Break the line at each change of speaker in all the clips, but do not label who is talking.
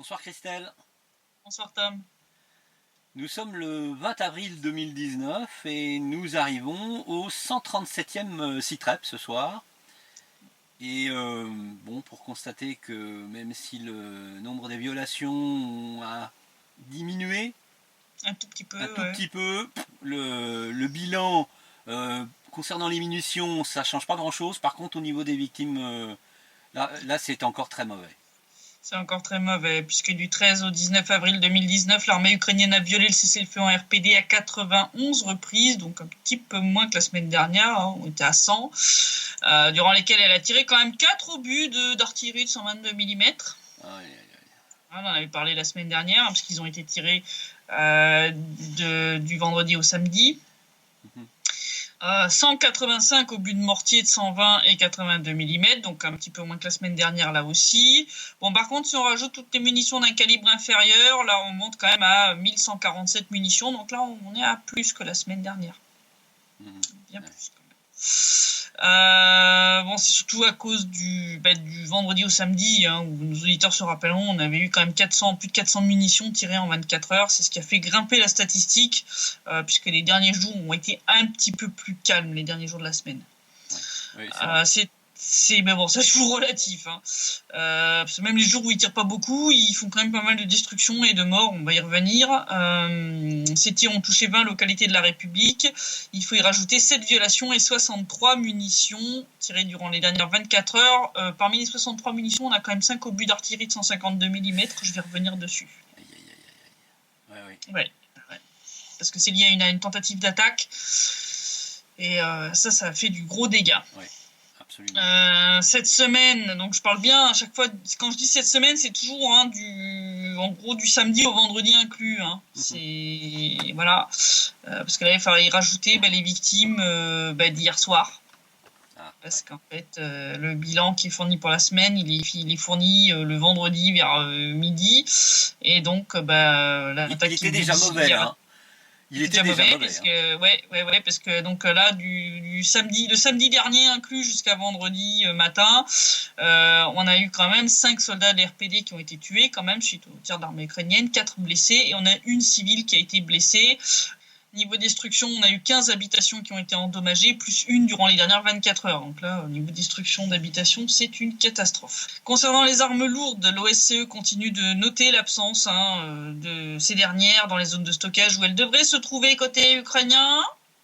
Bonsoir Christelle.
Bonsoir Tom.
Nous sommes le 20 avril 2019 et nous arrivons au 137e CITREP ce soir. Et pour constater que même si le nombre des violations a diminué
Un tout petit peu,
petit peu, le bilan concernant les munitions, ça change pas grand chose. Par contre, au niveau des victimes, là c'est encore très mauvais.
C'est encore très mauvais, puisque du 13 au 19 avril 2019, l'armée ukrainienne a violé le cessez-le-feu en RPD à 91 reprises, donc un petit peu moins que la semaine dernière, hein, on était à 100, durant lesquelles elle a tiré quand même 4 obus d'artillerie de 122 mm. On en avait parlé la semaine dernière, hein, parce qu'ils ont été tirés du vendredi au samedi. 185 obus de mortier de 120 et 82 mm, donc un petit peu moins que la semaine dernière là aussi. Bon, par contre, si on rajoute toutes les munitions d'un calibre inférieur, là on monte quand même à 1147 munitions, donc là on est à plus que la semaine dernière. Bien plus quand même. C'est surtout à cause du vendredi au samedi, hein, où nos auditeurs se rappelleront, on avait eu quand même plus de 400 munitions tirées en 24 heures. C'est ce qui a fait grimper la statistique, puisque les derniers jours ont été un petit peu plus calmes, les derniers jours de la semaine.
Oui,
mais bon, ça c'est toujours relatif, hein. Parce que même les jours où ils tirent pas beaucoup, ils font quand même pas mal de destruction et de morts, on va y revenir. Ces tirs ont touché 20 localités de la République. Il faut y rajouter 7 violations et 63 munitions tirées durant les dernières 24 heures. Parmi les 63 munitions, on a quand même 5 obus d'artillerie de 152 mm, je vais revenir dessus. Ouais. Parce que c'est lié à une tentative d'attaque. Et ça a fait du gros dégât.
Ouais.
Cette semaine, donc je parle bien à chaque fois, quand je dis cette semaine, c'est toujours en gros du samedi au vendredi inclus, hein. C'est voilà, parce que là il fallait y rajouter les victimes d'hier soir, parce qu'en fait le bilan qui est fourni pour la semaine, il est fourni le vendredi vers midi, et donc l'attaque
il était déjà mauvais, hein. Il était déjà mauvais,
parce que parce que donc là du samedi, le samedi dernier inclus jusqu'à vendredi matin, on a eu quand même 5 soldats de l'RPD qui ont été tués quand même suite au tir d'armée ukrainienne, 4 blessés, et on a une civile qui a été blessée. Niveau destruction, on a eu 15 habitations qui ont été endommagées, plus une durant les dernières 24 heures. Donc là, au niveau destruction d'habitations, c'est une catastrophe. Concernant les armes lourdes, l'OSCE continue de noter l'absence de ces dernières dans les zones de stockage où elles devraient se trouver côté ukrainien.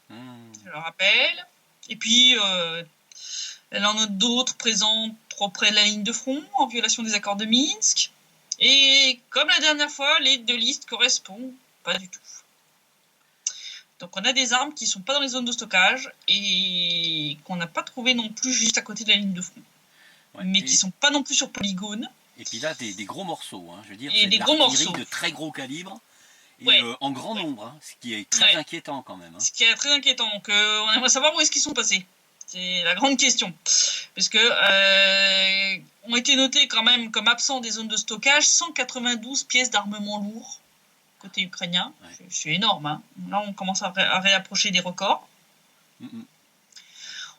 Je le rappelle. Et puis, elle en note d'autres présents trop près de la ligne de front, en violation des accords de Minsk. Et comme la dernière fois, les deux listes correspondent pas du tout. Donc on a des armes qui ne sont pas dans les zones de stockage et qu'on n'a pas trouvées non plus juste à côté de la ligne de front. Mais qui ne sont pas non plus sur polygone.
Et puis là, des gros morceaux, hein, je veux dire,
et
c'est
des
de
gros
l'artillerie
morceaux
de très gros calibre, et en grand nombre, hein, ce qui est très inquiétant quand même. Hein.
Ce qui est très inquiétant, donc on aimerait savoir où est-ce qu'ils sont passés. C'est la grande question. Parce que ont été notés quand même comme absents des zones de stockage 192 pièces d'armement lourd côté ukrainien. C'est énorme, hein. Là on commence à réapprocher des records.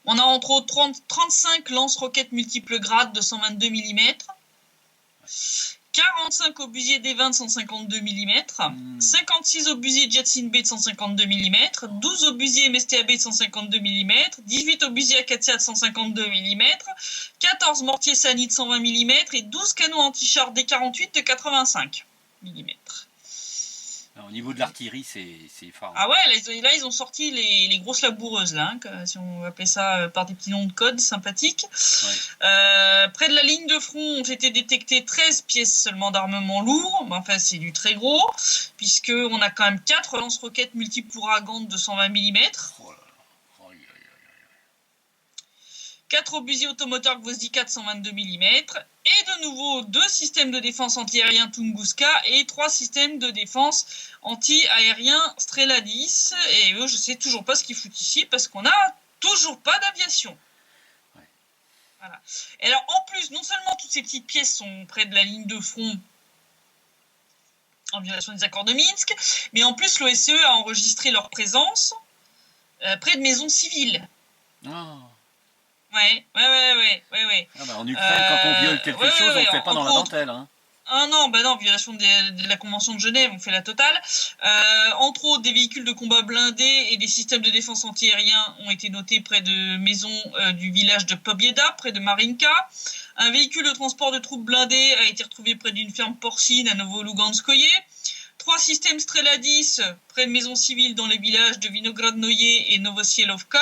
On a entre autres 35 lance-roquettes multiples grades de 122 mm, 45 obusiers D20 de 152 mm, 56 obusiers Jetsin B de 152 mm, 12 obusiers MSTAB de 152 mm, 18 obusiers Akatia de 152 mm, 14 mortiers Sani de 120 mm et 12 canons anti-char D48 de 85 mm.
Au niveau de l'artillerie, c'est fort.
Ah ouais, là ils ont sorti les grosses laboureuses, là, hein, si on va appeler ça par des petits noms de code sympathiques. Près de la ligne de front ont été détectées 13 pièces seulement d'armement lourd, mais enfin c'est du très gros, puisqu'on a quand même 4 lance-roquettes multiples ouragans de 120 mm. 4 obusiers automoteurs Gvozdika de 122 mm, et de nouveau 2 systèmes de défense anti-aérien Tunguska et 3 systèmes de défense anti-aérien Strela 10. Et eux, je sais toujours pas ce qu'ils foutent ici, parce qu'on n'a toujours pas d'aviation. Voilà. Et alors, en plus, non seulement toutes ces petites pièces sont près de la ligne de front, en violation des accords de Minsk, mais en plus, l'OSCE a enregistré leur présence près de maisons civiles. Ouais.
En Ukraine, quand on viole quelque chose, on ne le fait pas dans la dentelle. Hein.
Ah non, bah non, violation de la Convention de Genève, on fait la totale. Entre autres, des véhicules de combat blindés et des systèmes de défense antiaériens ont été notés près de maisons du village de Pobieda, près de Marinka. Un véhicule de transport de troupes blindées a été retrouvé près d'une ferme porcine à Novo-Luganskoye. 3 systèmes Strela 10 près de maisons civiles dans les villages de Vinogradnoye et Novosielovka.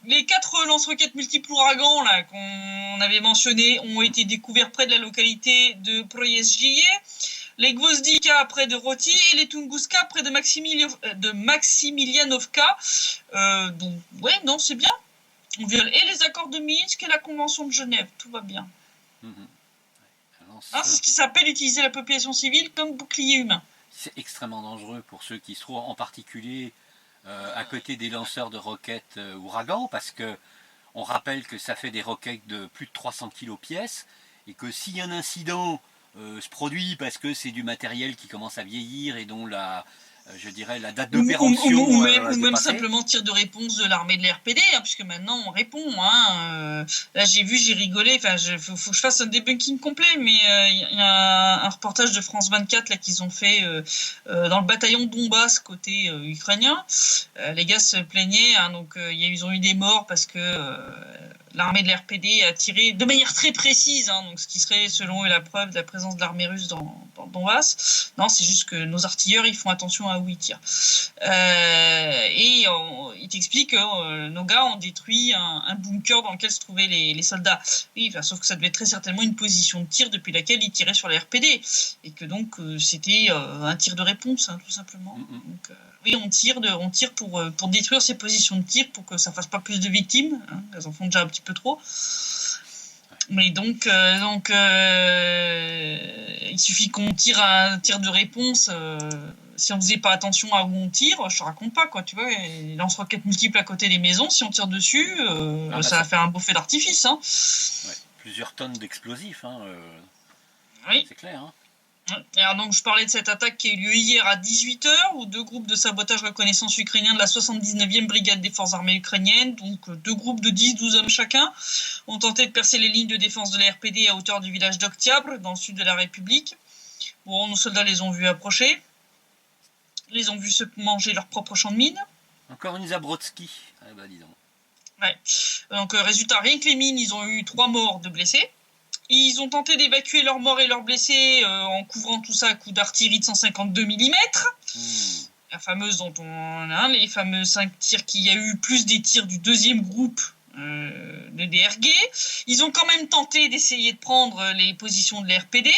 Les 4 lance-roquettes multiples ouragans là, qu'on avait mentionnés ont été découverts près de la localité de Proyezhye. Les Gvozdika près de Roti et les Tunguska près de Maximilianovka. Donc, ouais, non, c'est bien. On viole et les accords de Minsk et la Convention de Genève. Tout va bien. C'est ce qui s'appelle utiliser la population civile comme bouclier humain.
C'est extrêmement dangereux pour ceux qui se trouvent en particulier à côté des lanceurs de roquettes ouragan, parce que on rappelle que ça fait des roquettes de plus de 300 kg pièce, et que si un incident se produit parce que c'est du matériel qui commence à vieillir et dont la date de péremption
ou même simplement tir de réponse de l'armée de l'RPD, hein, puisque maintenant on répond. Là j'ai rigolé, faut que je fasse un debunking complet, mais il y a un reportage de France 24 là qu'ils ont fait dans le bataillon Donbass côté ukrainien. Les gars se plaignaient, hein, donc ils ont eu des morts parce que l'armée de l'RPD a tiré de manière très précise, hein, donc ce qui serait selon eux la preuve de la présence de l'armée russe dans Donbass. Non, c'est juste que nos artilleurs ils font attention à où ils tirent. Il t'explique que nos gars ont détruit un bunker dans lequel se trouvaient les soldats. Oui, sauf que ça devait être très certainement une position de tir depuis laquelle ils tiraient sur les RPD, et que donc c'était un tir de réponse, hein, tout simplement. Donc, oui, on tire pour détruire ces positions de tir pour que ça fasse pas plus de victimes, hein, elles en font déjà un petit peu trop. Mais donc il suffit qu'on tire un tir de réponse. Si on faisait pas attention à où on tire, je te raconte pas, quoi, tu vois, les lance-roquettes multiples à côté des maisons, si on tire dessus, ça va faire un beau feu d'artifice. Hein.
Ouais, plusieurs tonnes d'explosifs, hein,
oui.
C'est clair. Hein.
Alors donc je parlais de cette attaque qui a eu lieu hier à 18h, où 2 groupes de sabotage reconnaissance ukrainiens de la 79e brigade des forces armées ukrainiennes, donc 2 groupes de 10-12 hommes chacun, ont tenté de percer les lignes de défense de la RPD à hauteur du village d'Oktyabre, dans le sud de la République. Bon, nos soldats les ont vus approcher, les ont vus se manger leur propre champ de mine.
Encore une Zabrodsky, dis donc.
Ouais. Donc résultat, rien que les mines, ils ont eu 3 morts, 2 blessés. Ils ont tenté d'évacuer leurs morts et leurs blessés en couvrant tout ça à coups d'artillerie de 152 mm. La fameuse dont les fameux 5 tirs qu'il y a eu, plus des tirs du 2e groupe de DRG. Ils ont quand même tenté d'essayer de prendre les positions de l'RPD.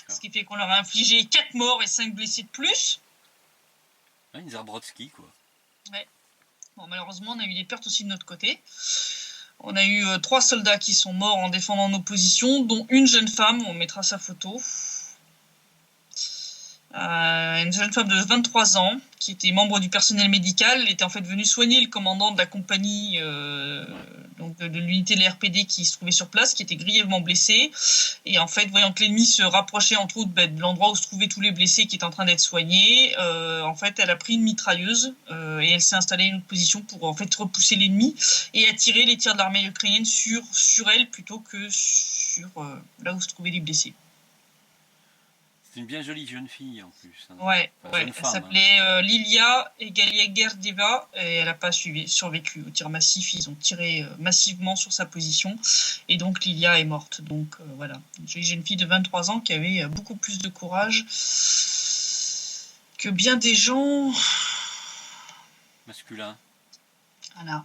Ce qui fait qu'on leur a infligé 4 morts et 5 blessés de plus.
Ouais, une Zabrodsky, quoi.
Ouais. Bon, malheureusement, on a eu des pertes aussi de notre côté. On a eu 3 soldats qui sont morts en défendant nos positions, dont une jeune femme, on mettra sa photo. Une jeune femme de 23 ans, qui était membre du personnel médical, était en fait venue soigner le commandant de la compagnie, donc de l'unité de l'RPD qui se trouvait sur place, qui était grièvement blessé. Et en fait, voyant que l'ennemi se rapprochait entre autres de l'endroit où se trouvaient tous les blessés qui étaient en train d'être soignés, en fait, elle a pris une mitrailleuse et elle s'est installée à une autre position pour en fait repousser l'ennemi et attirer les tirs de l'armée ukrainienne sur elle plutôt que sur là où se trouvaient les blessés.
C'est une bien jolie jeune fille en plus. Hein.
Ouais, elle s'appelait Lilia Egaliagerdeva et elle n'a pas survécu au tir massif. Ils ont tiré massivement sur sa position et donc Lilia est morte. Donc voilà, une jolie jeune fille de 23 ans qui avait beaucoup plus de courage que bien des gens
masculins.
Voilà.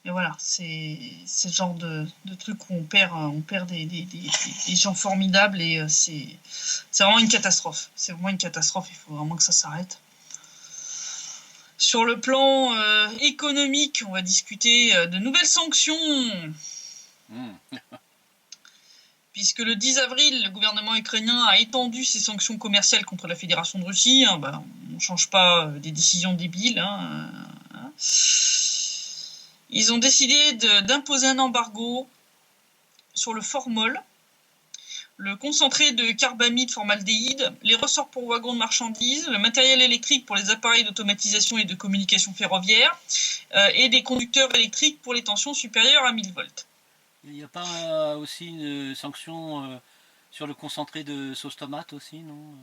Mais voilà, c'est le genre de truc où on perd des gens formidables et c'est vraiment une catastrophe. C'est vraiment une catastrophe, il faut vraiment que ça s'arrête. Sur le plan économique, on va discuter de nouvelles sanctions. Puisque le 10 avril, le gouvernement ukrainien a étendu ses sanctions commerciales contre la Fédération de Russie. On ne change pas des décisions débiles. Ils ont décidé d'imposer un embargo sur le formol, le concentré de carbamide formaldéhyde, les ressorts pour wagons de marchandises, le matériel électrique pour les appareils d'automatisation et de communication ferroviaire et des conducteurs électriques pour les tensions supérieures à 1000 volts.
Il n'y a pas aussi une sanction sur le concentré de sauce tomate aussi, non?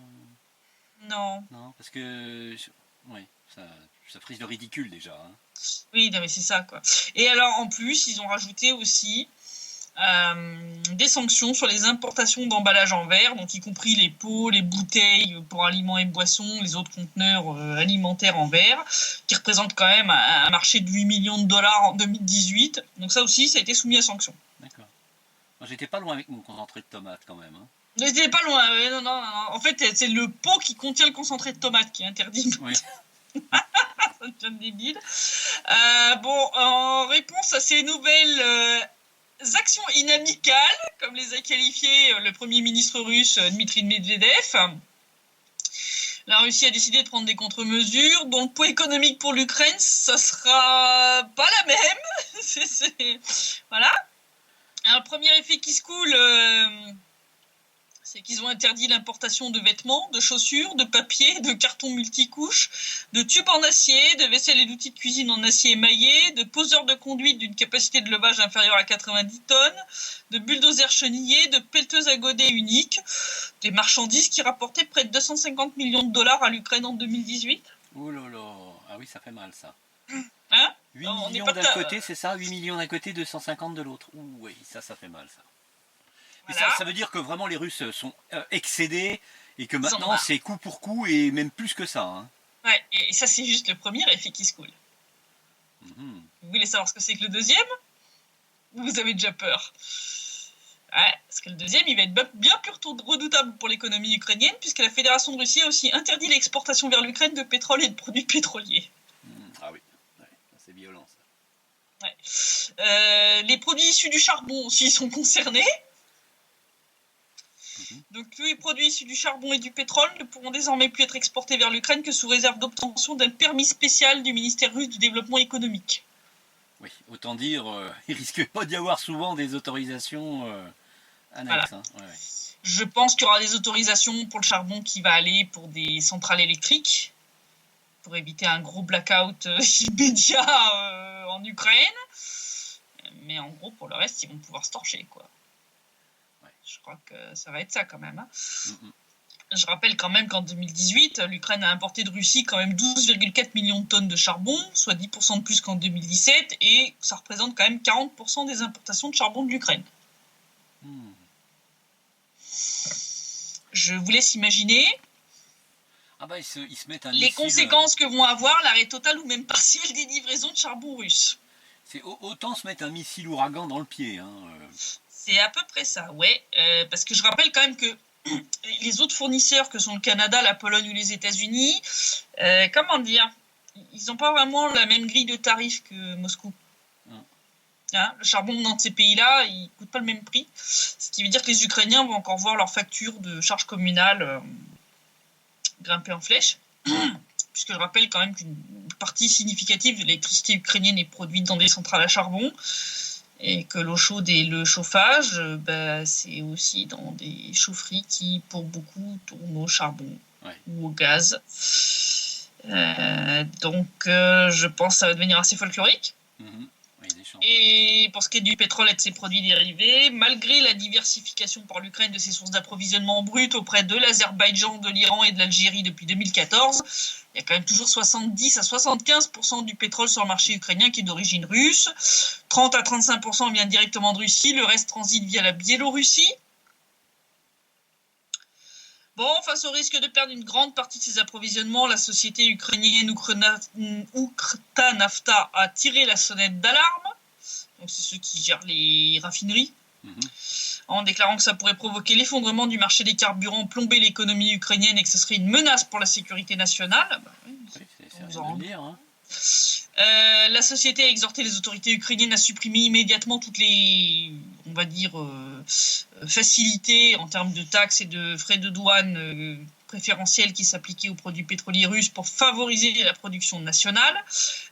Non.
Non, parce que ouais, ça frise le ridicule déjà, hein.
Oui, non, mais c'est ça, quoi. Et alors, en plus, ils ont rajouté aussi des sanctions sur les importations d'emballages en verre, donc y compris les pots, les bouteilles pour aliments et boissons, les autres conteneurs alimentaires en verre, qui représentent quand même un marché de 8 millions de dollars en 2018. Donc ça aussi, ça a été soumis à sanction.
D'accord. Moi, j'étais pas loin avec mon concentré de tomate quand même, hein.
N'était pas loin, non, non, non. En fait, c'est le pot qui contient le concentré de tomate qui est interdit.
Oui.
Ça devient débile. Bon, en réponse à ces nouvelles actions inamicales, comme les a qualifiées le Premier ministre russe Dmitri Medvedev, la Russie a décidé de prendre des contre-mesures dont le poids économique pour l'Ukraine, ça sera pas la même. Voilà. Un premier effet qui se coule, c'est qu'ils ont interdit l'importation de vêtements, de chaussures, de papier, de cartons multicouches, de tubes en acier, de vaisselle et d'outils de cuisine en acier émaillé, de poseurs de conduite d'une capacité de levage inférieure à 90 tonnes, de bulldozers chenillés, de pelleteuses à godets uniques, des marchandises qui rapportaient près de 250 millions de dollars à l'Ukraine en 2018.
Oh là là, ah oui, ça fait mal ça.
Hein?
8
On
millions
pas
d'un côté, c'est ça? 8 millions d'un côté, 250 de l'autre. Ouh, oui, ça fait mal ça. Mais
Voilà.
ça veut dire que vraiment les Russes sont excédés et que
Ils en ont
maintenant
marre.
c'est coup pour coup et même plus que ça, hein.
Ouais, et ça c'est juste le premier effet qui se coule.
Mhm.
Vous voulez savoir ce que c'est que le deuxième? Vous avez déjà peur? Ouais, parce que le deuxième, il va être bien plus redoutable pour l'économie ukrainienne, puisque la Fédération de Russie a aussi interdit l'exportation vers l'Ukraine de pétrole et de produits pétroliers.
Ah oui, ouais, c'est violent ça.
Ouais. Les produits issus du charbon aussi sont concernés. Donc tous les produits issus du charbon et du pétrole ne pourront désormais plus être exportés vers l'Ukraine que sous réserve d'obtention d'un permis spécial du ministère russe du développement économique.
Oui, autant dire, il risque pas d'y avoir souvent des autorisations annexes. Voilà. Hein. Ouais.
Je pense qu'il y aura des autorisations pour le charbon qui va aller pour des centrales électriques, pour éviter un gros blackout immédiat en Ukraine. Mais en gros, pour le reste, ils vont pouvoir se torcher, quoi. Ouais. Je crois que ça va être ça quand même. Hein. Mm-hmm. Je rappelle quand même qu'en 2018, l'Ukraine a importé de Russie quand même 12,4 millions de tonnes de charbon, soit 10% de plus qu'en 2017, et ça représente quand même 40% des importations de charbon de l'Ukraine. Je vous laisse imaginer
ils se mettent un
les
missile,
conséquences que vont avoir l'arrêt total ou même partiel des livraisons de charbon russe.
C'est autant se mettre un missile ouragan dans le pied. Hein.
C'est à peu près ça, ouais. Parce que je rappelle quand même que les autres fournisseurs que sont le Canada, la Pologne ou les États-Unis, comment dire, ils n'ont pas vraiment la même grille de tarifs que Moscou. Hein, le charbon dans ces pays-là, il ne coûte pas le même prix. Ce qui veut dire que les Ukrainiens vont encore voir leur facture de charge communale grimper en flèche. Puisque je rappelle quand même qu'une partie significative de l'électricité ukrainienne est produite dans des centrales à charbon. Et que l'eau chaude et le chauffage, c'est aussi dans des chaufferies qui, pour beaucoup, tournent au charbon ou au gaz. Donc, je pense que ça va devenir assez folklorique.
Mm-hmm.
Et pour ce qui est du pétrole et de ses produits dérivés, malgré la diversification par l'Ukraine de ses sources d'approvisionnement brut auprès de l'Azerbaïdjan, de l'Iran et de l'Algérie depuis 2014, il y a quand même toujours 70 à 75% du pétrole sur le marché ukrainien qui est d'origine russe. 30 à 35% vient directement de Russie, le reste transite via la Biélorussie. Bon, face au risque de perdre une grande partie de ses approvisionnements, la société ukrainienne Ukrtanafta a tiré la sonnette d'alarme. Donc c'est ceux qui gèrent les raffineries, en déclarant que ça pourrait provoquer l'effondrement du marché des carburants, plomber l'économie ukrainienne et que ce serait une menace pour la sécurité nationale.
C'est rien de dire, hein.
La société a exhorté les autorités ukrainiennes à supprimer immédiatement toutes les, on va dire, facilités en termes de taxes et de frais de douane préférentiels qui s'appliquaient aux produits pétroliers russes pour favoriser la production nationale.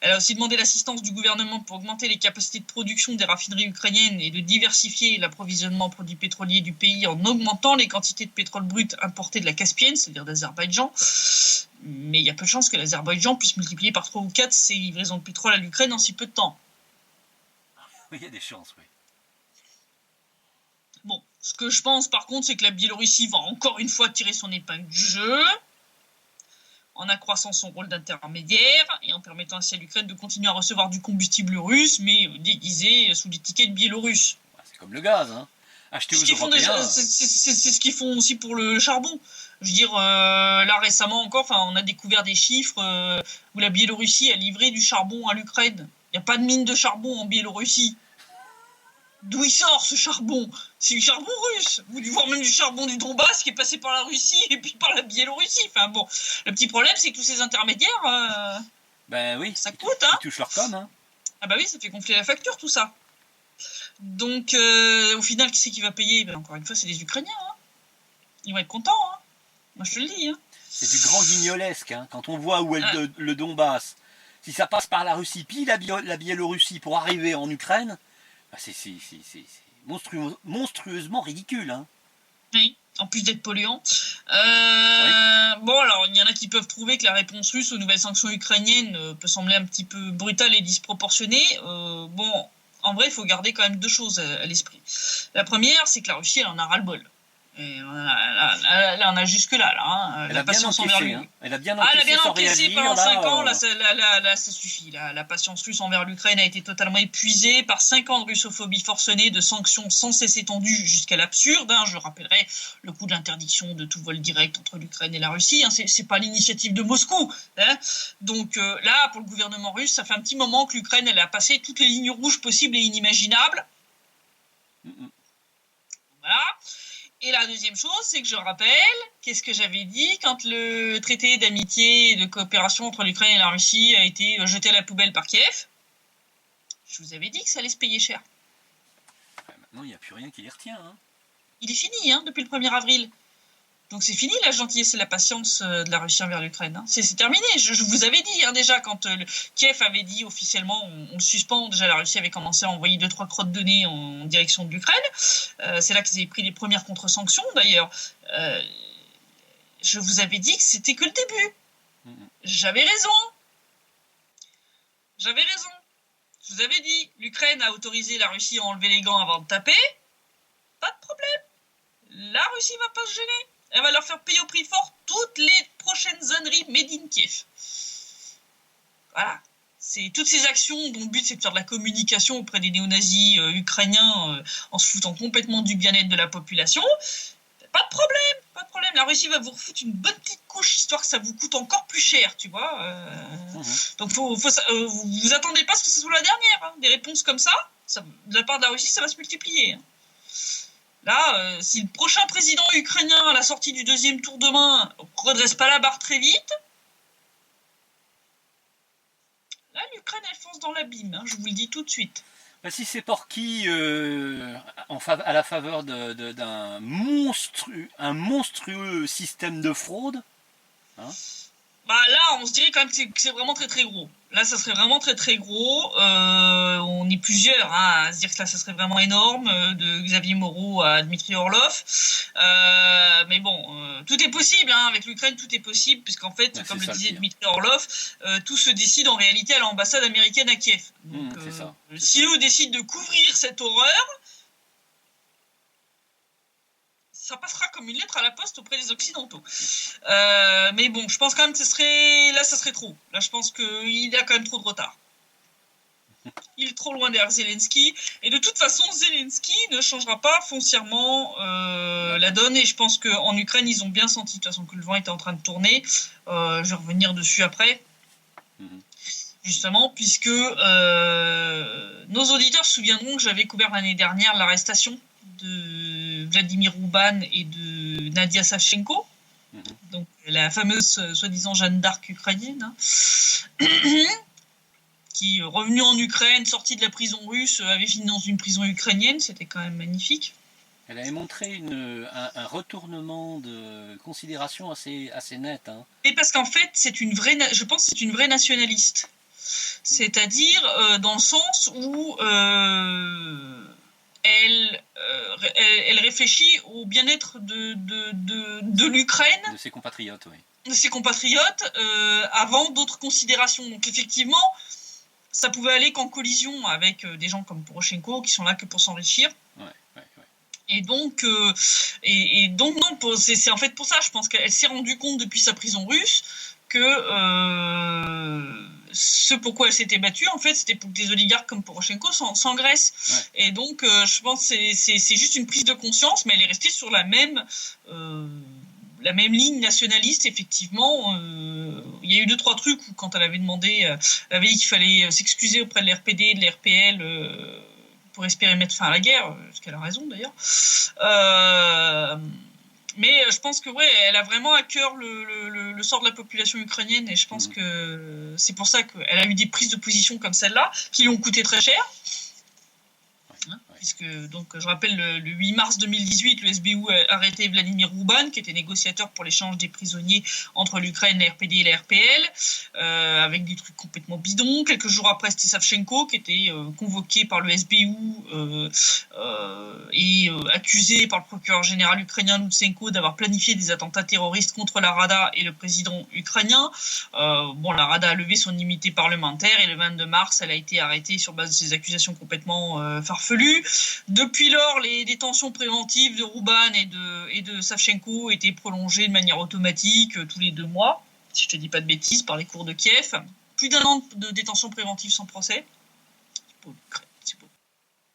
Elle a aussi demandé l'assistance du gouvernement pour augmenter les capacités de production des raffineries ukrainiennes et de diversifier l'approvisionnement en produits pétroliers du pays en augmentant les quantités de pétrole brut importées de la Caspienne, c'est-à-dire d'Azerbaïdjan. Mais il y a peu de chances que l'Azerbaïdjan puisse multiplier par 3 ou 4 ses livraisons de pétrole à l'Ukraine en si peu de temps.
Oui, il y a des chances, oui.
Ce que je pense, par contre, c'est que la Biélorussie va encore une fois tirer son épingle du jeu, en accroissant son rôle d'intermédiaire et en permettant ainsi à l'Ukraine de continuer à recevoir du combustible russe, mais déguisé sous l'étiquette biélorusse.
C'est comme le gaz, hein. Acheter aux Européens.
C'est ce qu'ils font aussi pour le charbon. Je veux dire, là récemment encore, on a découvert des chiffres où la Biélorussie a livré du charbon à l'Ukraine. Il n'y a pas de mine de charbon en Biélorussie. D'où il sort ce charbon? C'est du charbon russe, ou voire même du charbon du Donbass qui est passé par la Russie et puis par la Biélorussie. Enfin bon, le petit problème c'est que tous ces intermédiaires,
ben oui,
ça coûte, hein.
Ils touchent leur com, hein.
Ah bah oui, ça fait gonfler la facture tout ça. Donc au final, qui c'est qui va payer? Ben, encore une fois, c'est les Ukrainiens. Hein. Ils vont être contents. Hein. Moi je te le dis. Hein.
C'est du grand guignolesque, hein. Quand on voit où est le Donbass, si ça passe par la Russie, puis la Biélorussie pour arriver en Ukraine. C'est monstrueusement ridicule. Hein.
Oui, en plus d'être polluant.
Oui.
Bon, alors, il y en a qui peuvent trouver que la réponse russe aux nouvelles sanctions ukrainiennes peut sembler un petit peu brutale et disproportionnée. Bon, en vrai, il faut garder quand même deux choses à l'esprit. La première, c'est que la Russie, elle en a ras-le-bol. Et là, on a jusque-là. Là, hein.
La patience envers lui. Hein. Elle a bien
encaissé pendant 5 ans. Là, ça suffit. Là. La patience russe envers l'Ukraine a été totalement épuisée par 5 ans de russophobie forcenée, de sanctions sans cesse étendues jusqu'à l'absurde. Hein. Je rappellerai le coup de l'interdiction de tout vol direct entre l'Ukraine et la Russie. Hein. C'est pas l'initiative de Moscou. Hein. Donc là, pour le gouvernement russe, ça fait un petit moment que l'Ukraine elle a passé toutes les lignes rouges possibles et inimaginables. Voilà. Et la deuxième chose, c'est que je rappelle, qu'est-ce que j'avais dit quand le traité d'amitié et de coopération entre l'Ukraine et la Russie a été jeté à la poubelle par Kiev? Je vous avais dit que ça allait se payer cher.
Maintenant, il n'y a plus rien qui les retient. Hein.
Il est fini, hein, depuis le 1er avril. Donc c'est fini la gentillesse et la patience de la Russie envers l'Ukraine. Hein. C'est terminé. Je vous avais dit hein, déjà quand Kiev avait dit officiellement on le suspend. Déjà la Russie avait commencé à envoyer 2-3 crottes de nez en direction de l'Ukraine. C'est là qu'ils avaient pris les premières contre-sanctions d'ailleurs. Je vous avais dit que c'était que le début. J'avais raison. Je vous avais dit l'Ukraine a autorisé la Russie à enlever les gants avant de taper. Pas de problème. La Russie va pas se gêner. Elle va leur faire payer au prix fort toutes les prochaines âneries made in Kiev. Voilà. C'est toutes ces actions dont le but c'est de faire de la communication auprès des néo-nazis ukrainiens en se foutant complètement du bien-être de la population. Pas de problème. La Russie va vous refoutre une bonne petite couche histoire que ça vous coûte encore plus cher, tu vois. Donc vous attendez pas à ce que ce soit la dernière. Hein. Des réponses comme ça, de la part de la Russie, ça va se multiplier. Hein. Là, si le prochain président ukrainien à la sortie du deuxième tour demain redresse pas la barre très vite, là l'Ukraine elle fonce dans l'abîme, hein, je vous le dis tout de suite.
Ben, si c'est Porky à la faveur d'un monstrueux système de fraude, hein.
Bah là, on se dirait quand même que c'est vraiment très très gros. Là, ça serait vraiment très très gros. On est plusieurs hein, à se dire que là, ça serait vraiment énorme, de Xavier Moreau à Dmitri Orlov. Mais bon, tout est possible hein, avec l'Ukraine, tout est possible, puisqu'en fait, comme le disait Dmitri Orlov, tout se décide en réalité à l'ambassade américaine à Kiev. Donc, si eux décident de couvrir cette horreur, ça passera comme une lettre à la poste auprès des Occidentaux. Mais bon, je pense quand même que ça serait trop. Là, je pense qu'il a quand même trop de retard. Il est trop loin derrière Zelensky. Et de toute façon, Zelensky ne changera pas foncièrement la donne. Et je pense qu'en Ukraine, ils ont bien senti de toute façon que le vent était en train de tourner. Je vais revenir dessus après. Justement, puisque nos auditeurs se souviendront que j'avais couvert l'année dernière l'arrestation de Vladimir Rouban et de Nadia Savchenko, donc la fameuse soi-disant Jeanne d'Arc ukrainienne, hein, qui revenue en Ukraine, sortie de la prison russe, avait fini dans une prison ukrainienne, c'était quand même magnifique.
Elle avait montré un retournement de considération assez net. Hein.
Et parce qu'en fait, je pense que c'est une vraie nationaliste. C'est-à-dire dans le sens où elle réfléchit au bien-être de l'Ukraine.
De ses compatriotes, oui.
De ses compatriotes, avant d'autres considérations. Donc effectivement, ça pouvait aller qu'en collision avec des gens comme Poroshenko, qui sont là que pour s'enrichir.
Ouais.
Et donc, non, c'est en fait pour ça, je pense qu'elle s'est rendue compte depuis sa prison russe que ce pourquoi elle s'était battue, en fait, c'était pour que des oligarques comme Poroshenko s'engraissent. Ouais. Et donc, je pense que c'est juste une prise de conscience, mais elle est restée sur la même ligne nationaliste, effectivement. Il y a eu 2-3 trucs où, quand elle avait demandé, elle avait dit qu'il fallait s'excuser auprès de l'RPD et de l'RPL pour espérer mettre fin à la guerre, ce qu'elle a raison d'ailleurs. Mais je pense que ouais, elle a vraiment à cœur le sort de la population ukrainienne, et je pense que c'est pour ça qu'elle a eu des prises de position comme celle-là, qui lui ont coûté très cher. Puisque, donc, je rappelle, le 8 mars 2018, le SBU a arrêté Vladimir Rouban, qui était négociateur pour l'échange des prisonniers entre l'Ukraine, la RPD et la RPL, avec des trucs complètement bidons. Quelques jours après, c'était Savchenko, qui était convoqué par le SBU et accusé par le procureur général ukrainien Lutsenko d'avoir planifié des attentats terroristes contre la Rada et le président ukrainien. La Rada a levé son immunité parlementaire, et le 22 mars, elle a été arrêtée sur base de ces accusations complètement farfelues. Depuis lors, les détentions préventives de Rouban et de Savchenko étaient prolongées de manière automatique tous les 2 mois, si je te dis pas de bêtises, par les cours de Kiev. Plus d'1 an de détention préventive sans procès. C'est beau.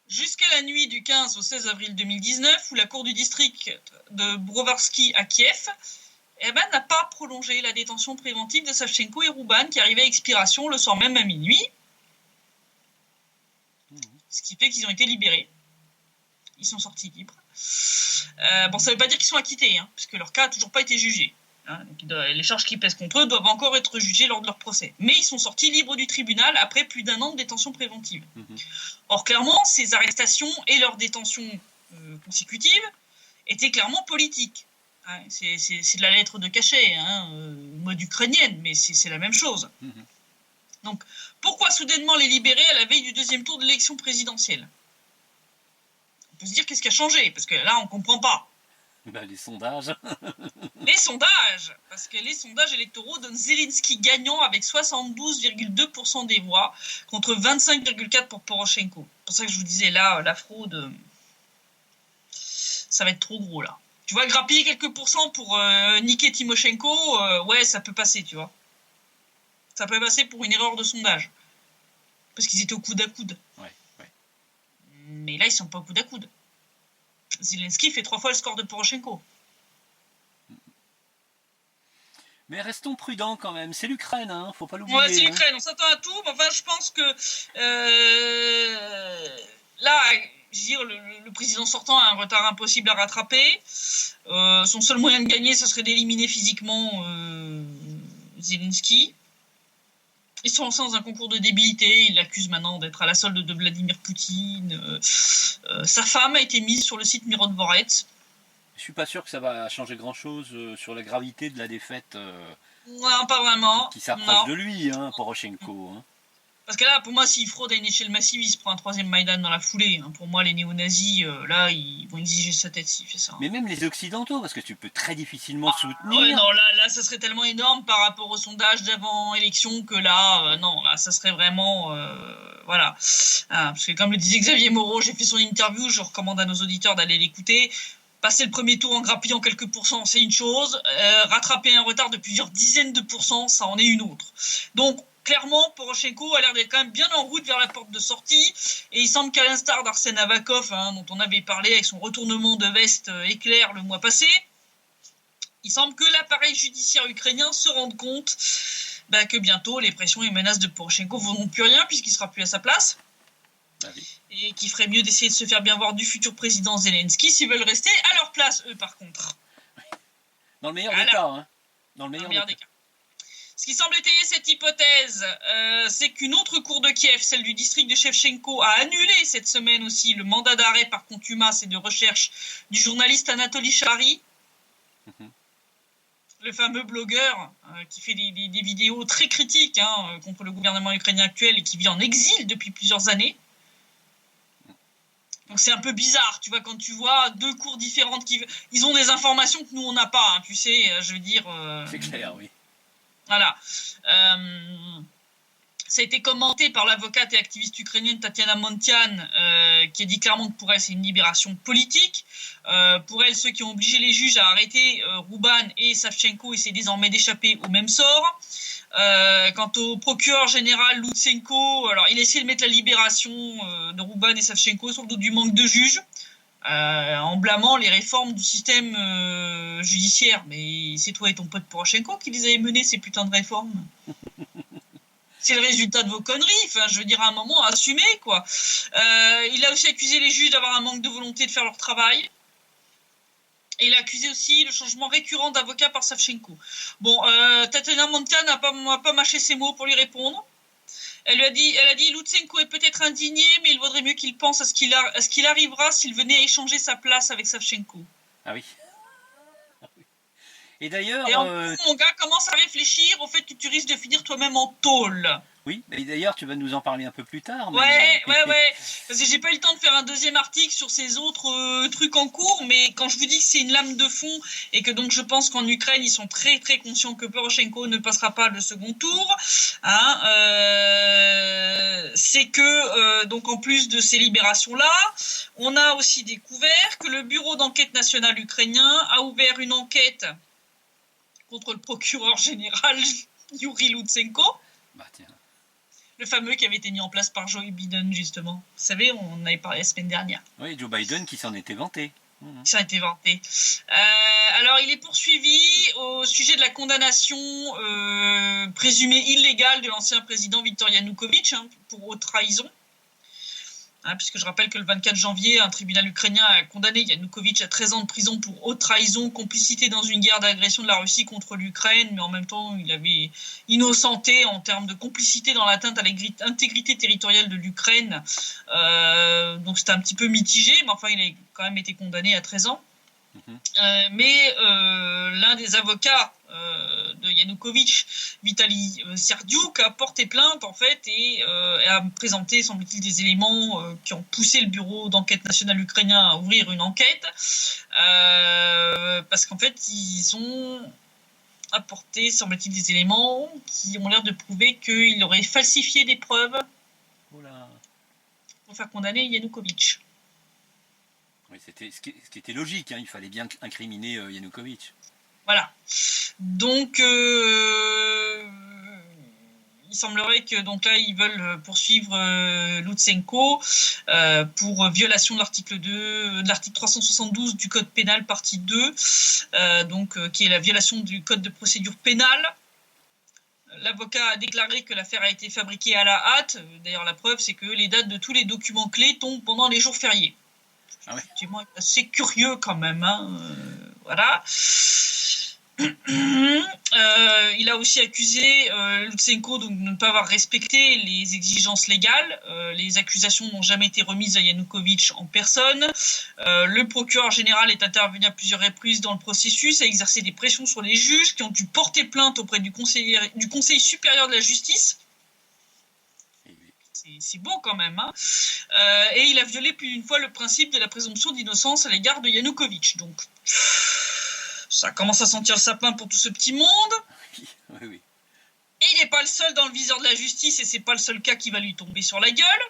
Jusqu'à la nuit du 15 au 16 avril 2019, où la cour du district de Brovary à Kiev n'a pas prolongé la détention préventive de Savchenko et Rouban, qui arrivait à expiration le soir même à minuit. Ce qui fait qu'ils ont été libérés. Ils sont sortis libres. Ça ne veut pas dire qu'ils sont acquittés, parce que leur cas n'a toujours pas été jugé. Donc, les charges qui pèsent contre eux doivent encore être jugées lors de leur procès. Mais ils sont sortis libres du tribunal après plus d'1 an de détention préventive. Or, clairement, ces arrestations et leurs détentions consécutives étaient clairement politiques. C'est de la lettre de cachet, mode ukrainienne, mais c'est la même chose. Donc, pourquoi soudainement les libérer à la veille du 2e tour de l'élection présidentielle ? On peut se dire qu'est-ce qui a changé, parce que là, on ne comprend pas.
Les sondages.
Les sondages, parce que les sondages électoraux donnent Zelensky gagnant avec 72,2% des voix, contre 25,4% pour Poroshenko. C'est pour ça que je vous disais, là, la fraude, ça va être trop gros, là. Tu vois, grappiller quelques pourcents pour niquer Timoshenko, ouais, ça peut passer, tu vois. Ça peut passer pour une erreur de sondage. Parce qu'ils étaient au coude à coude.
Ouais.
Mais là, ils sont pas au coude à coude. Zelensky fait 3 fois le score de Poroshenko.
Mais restons prudents quand même. C'est l'Ukraine, faut pas l'oublier.
Ouais, c'est l'Ukraine, on s'attend à tout. Mais enfin, je pense que là, je veux dire, le président sortant a un retard impossible à rattraper. Son seul moyen de gagner, ce serait d'éliminer physiquement Zelensky. Ils sont lancés dans un concours de débilité. Il l'accuse maintenant d'être à la solde de Vladimir Poutine. Sa femme a été mise sur le site Mirodvorets.
Je suis pas sûr que ça va changer grand-chose sur la gravité de la défaite.
Non, pas vraiment.
Qui s'approche de lui, Poroshenko.
Parce que là, pour moi, s'il fraude à une échelle massive, il se prend un 3e Maïdan dans la foulée. Pour moi, les néo-nazis, là, ils vont exiger sa tête s'il fait ça.
Mais même les Occidentaux, parce que tu peux très difficilement soutenir.
Ouais, non, là, ça serait tellement énorme par rapport au sondage d'avant-élection que là, non, là, ça serait vraiment... voilà. Parce que comme le disait Xavier Moreau, j'ai fait son interview, je recommande à nos auditeurs d'aller l'écouter. Passer le premier tour en grappillant quelques pourcents, c'est une chose. Rattraper un retard de plusieurs dizaines de pourcents, ça en est une autre. Donc, clairement, Poroshenko a l'air d'être quand même bien en route vers la porte de sortie, et il semble qu'à l'instar d'Arsène Avakov, dont on avait parlé avec son retournement de veste éclair le mois passé, il semble que l'appareil judiciaire ukrainien se rende compte que bientôt les pressions et menaces de Poroshenko ne vaudront plus rien puisqu'il ne sera plus à sa place. Et qu'il ferait mieux d'essayer de se faire bien voir du futur président Zelensky s'ils veulent rester à leur place, eux, par contre.
Dans le meilleur des cas, Dans le meilleur des cas.
Ce qui semble étayer cette hypothèse, c'est qu'une autre cour de Kiev, celle du district de Shevchenko, a annulé cette semaine aussi le mandat d'arrêt par contumace et de recherche du journaliste Anatoly Chary, le fameux blogueur qui fait des vidéos très critiques contre le gouvernement ukrainien actuel et qui vit en exil depuis plusieurs années. Donc c'est un peu bizarre, tu vois, quand tu vois 2 cours différentes ils ont des informations que nous on n'a pas, tu sais, je veux dire...
C'est clair, oui.
Voilà. Ça a été commenté par l'avocate et activiste ukrainienne Tatiana Montian, qui a dit clairement que pour elle, c'est une libération politique. Pour elle, ceux qui ont obligé les juges à arrêter Rouban et Savchenko essaient désormais d'échapper au même sort. Quant au procureur général Lutsenko, alors il a essayé de mettre la libération de Rouban et Savchenko sur le dos du manque de juges, en blâmant les réformes du système judiciaire. Mais c'est toi et ton pote Poroshenko qui les avez menées, ces putains de réformes. C'est le résultat de vos conneries. Enfin, je veux dire, à un moment, assumez, quoi. Il a aussi accusé les juges d'avoir un manque de volonté de faire leur travail. Et il a accusé aussi le changement récurrent d'avocat par Savchenko. Bon, Tatiana Montian n'a pas mâché ses mots pour lui répondre. Elle a dit, Lutsenko est peut-être indigné, mais il vaudrait mieux qu'il pense à ce qu'il arrivera s'il venait à échanger sa place avec Savchenko.
Ah oui. Et d'ailleurs...
Et en gros, mon gars commence à réfléchir au fait que tu risques de finir toi-même en tôle.
Oui, et d'ailleurs, tu vas nous en parler un peu plus tard. Mais...
Ouais. Parce que j'ai pas eu le temps de faire un deuxième article sur ces autres trucs en cours, mais quand je vous dis que c'est une lame de fond et que donc je pense qu'en Ukraine, ils sont très très conscients que Poroshenko ne passera pas le second tour, c'est que donc en plus de ces libérations-là, on a aussi découvert que le Bureau d'enquête national ukrainien a ouvert une enquête contre le procureur général Yuri Lutsenko.
Bah tiens.
Le fameux qui avait été mis en place par Joe Biden, justement. Vous savez, on en avait parlé la semaine dernière.
Oui, Joe Biden qui s'en était vanté.
Ça a été vanté. Alors, il est poursuivi au sujet de la condamnation présumée illégale de l'ancien président Viktor Yanukovych pour haute trahison. Puisque je rappelle que le 24 janvier, un tribunal ukrainien a condamné Yanukovych à 13 ans de prison pour haute trahison, complicité dans une guerre d'agression de la Russie contre l'Ukraine, mais en même temps, il avait innocenté en termes de complicité dans l'atteinte à l'intégrité territoriale de l'Ukraine. Donc c'était un petit peu mitigé, mais enfin, il a quand même été condamné à 13 ans. Mais l'un des avocats de Yanukovych, Vitaly Serdiuk, a porté plainte en fait et a présenté, semble-t-il, des éléments qui ont poussé le bureau d'enquête national ukrainien à ouvrir une enquête parce qu'en fait ils ont apporté, semble-t-il, des éléments qui ont l'air de prouver qu'il aurait falsifié des preuves pour faire condamner Yanukovych.
Oui, c'était ce qui était logique, il fallait bien incriminer Yanukovych.
Voilà. Donc, il semblerait que donc là, ils veulent poursuivre Lutsenko pour violation de l'article 372 du Code pénal, partie 2, qui est la violation du Code de procédure pénale. L'avocat a déclaré que l'affaire a été fabriquée à la hâte. D'ailleurs, la preuve, c'est que les dates de tous les documents clés tombent pendant les jours fériés.
Ah ouais.
Effectivement, assez curieux quand même. Voilà. Il a aussi accusé Lutsenko de ne pas avoir respecté les exigences légales. Les accusations n'ont jamais été remises à Yanukovych en personne. Le procureur général est intervenu à plusieurs reprises dans le processus, a exercé des pressions sur les juges qui ont dû porter plainte auprès du Conseil supérieur de la justice. C'est beau quand même. Et il a violé plus d'une fois le principe de la présomption d'innocence à l'égard de Yanukovych. Donc, ça commence à sentir le sapin pour tout ce petit monde.
Oui.
Et il n'est pas le seul dans le viseur de la justice et c'est pas le seul cas qui va lui tomber sur la gueule.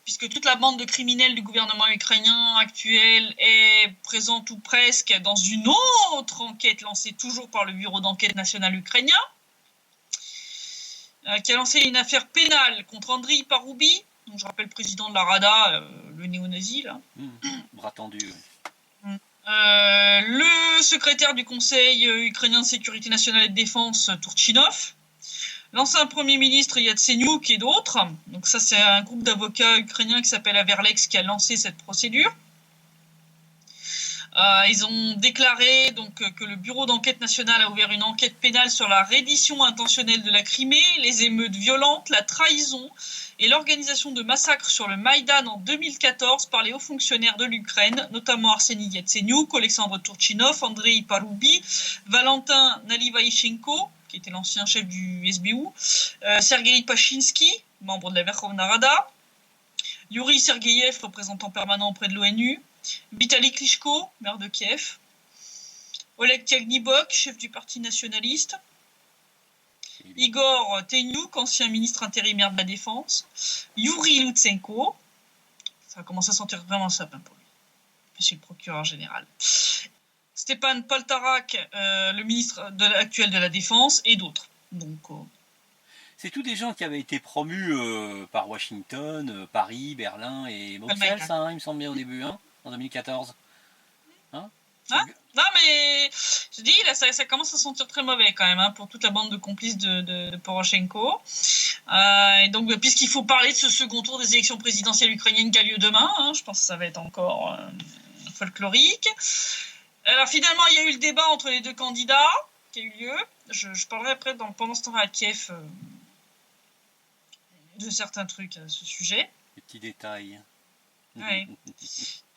Puisque toute la bande de criminels du gouvernement ukrainien actuel est présente ou presque dans une autre enquête lancée toujours par le Bureau d'enquête national ukrainien. Qui a lancé une affaire pénale contre Andriy Paroubi, donc je rappelle président de la Rada, le néo-nazi là.
Bras tendu.
Le secrétaire du Conseil ukrainien de sécurité nationale et de défense, Turchinov, l'ancien Premier ministre Yatsenyuk et d'autres. Donc ça, c'est un groupe d'avocats ukrainiens qui s'appelle Averlex qui a lancé cette procédure. Ils ont déclaré donc que le Bureau d'enquête national a ouvert une enquête pénale sur la reddition intentionnelle de la Crimée, les émeutes violentes, la trahison et l'organisation de massacres sur le Maïdan en 2014 par les hauts fonctionnaires de l'Ukraine, notamment Arseny Yatsenyuk, Alexandre Turchinov, Andriy Paroubi, Valentin Nalivaïchenko, qui était l'ancien chef du SBU, Sergei Pachinsky, membre de la Verkhovna Rada, Yuri Sergeyev, représentant permanent auprès de l'ONU, Vitaly Klitschko, maire de Kiev, Oleg Tiagnibok, chef du parti nationaliste, Igor Tenyuk, ancien ministre intérimaire de la Défense, Yuri Lutsenko, ça commence à sentir vraiment sapin pour lui, monsieur le procureur général, Stepan Poltarak, le ministre actuel de la Défense, et d'autres. Donc,
c'est tous des gens qui avaient été promus par Washington, Paris, Berlin et Bruxelles, ça, hein, il me semble bien au début, hein, en 2014. Hein,
non mais je dis là ça commence à sentir très mauvais quand même, hein, pour toute la bande de complices de Poroshenko. Et donc puisqu'il faut parler de ce second tour des élections présidentielles ukrainiennes qui a lieu demain, hein, je pense que ça va être encore folklorique. Alors finalement il y a eu le débat entre les deux candidats qui a eu lieu. Je parlerai après pendant ce temps-là à Kiev de certains trucs à ce sujet.
Les petits détails.
Ouais.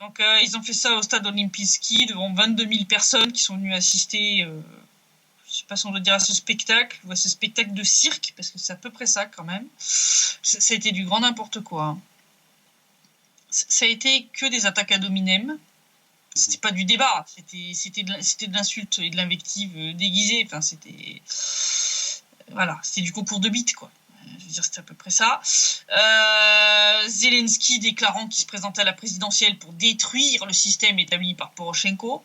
Donc ils ont fait ça au stade Olimpijski devant 22 000 personnes qui sont venues assister, je ne sais pas si on doit dire à ce spectacle, ou à ce spectacle de cirque, parce que c'est à peu près ça quand même. Ça a été du grand n'importe quoi. Ça a été que des attaques ad hominem. C'était pas du débat, c'était de l'insulte et de l'invective déguisée. Enfin, c'était du concours de bites, quoi. Je veux dire, c'était à peu près ça. Zelensky déclarant qu'il se présentait à la présidentielle pour détruire le système établi par Poroshenko.